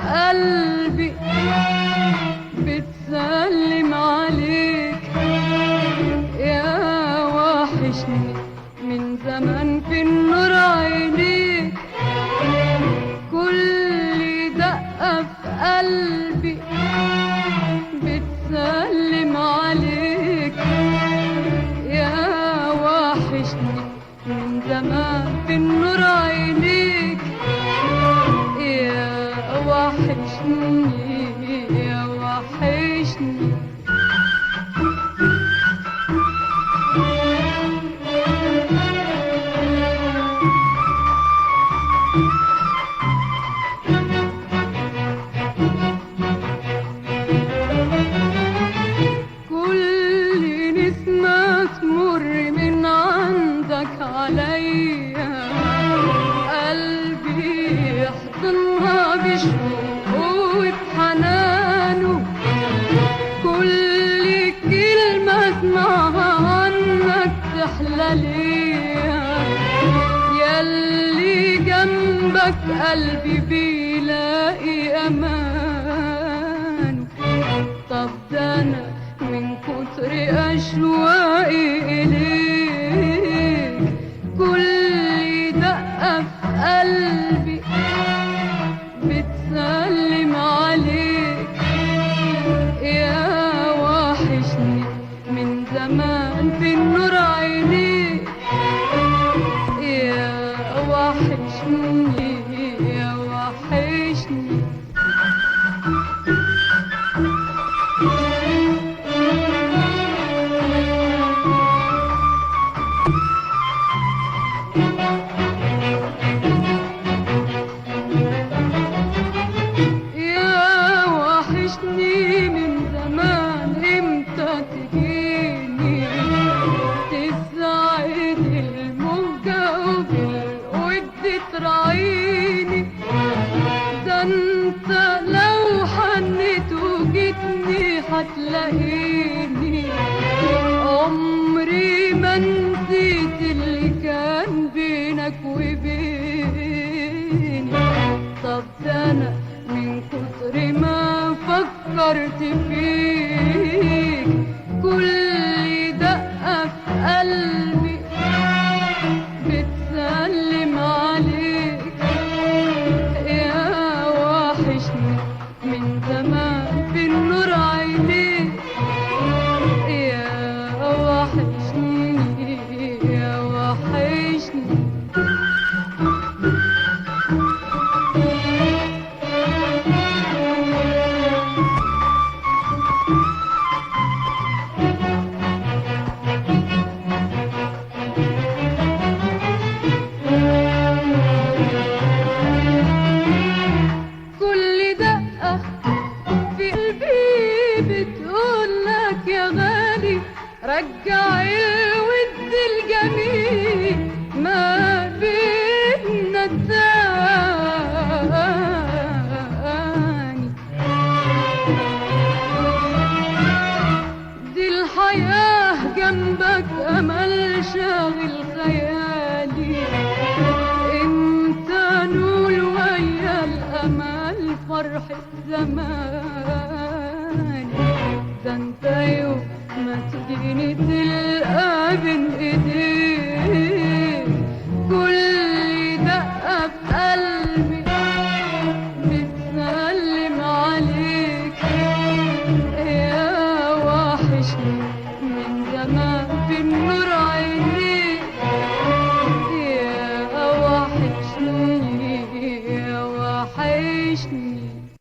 قلبي بتسلم عليك يا وحشني من زمان في النور عينيك كل دقة في قلبي بتسلم عليك يا وحشني من زمان في النور عينيك يا وحشني يا وحشني كل نسمة تمر من عندك عليا قلبي يحضنها بشوقه وبحنانه كل كلمة اسمعها عنك تحلى ليا ياللي جنبك قلبي بيلاقي أمان طب ده أنا من كتر أشواقي إليك كل دقة في قلبي بتسلم عليك يا وحشني من زمان في النور عينيك يا وحشني يا وحشني من زمان امتى تجيني تسعد الموجة وبالود تراعيني ده انت لو حنيت وجيتني هتلاقيني عمري ما نسيت اللي كان بينك وبيني طب ده انا من كتر ما فكرت فيك كل دقة في قلبي بتسلم عليك يا وحشني من زمان في النور عينيك يا وحشني يا وحشني رجع الود الجميل ما بيننا الثاني دي الحياة جنبك أمل شاغل خيالي انت نول ويا الأمل فرحة زماني ده انت يوم ما تجيني تلقى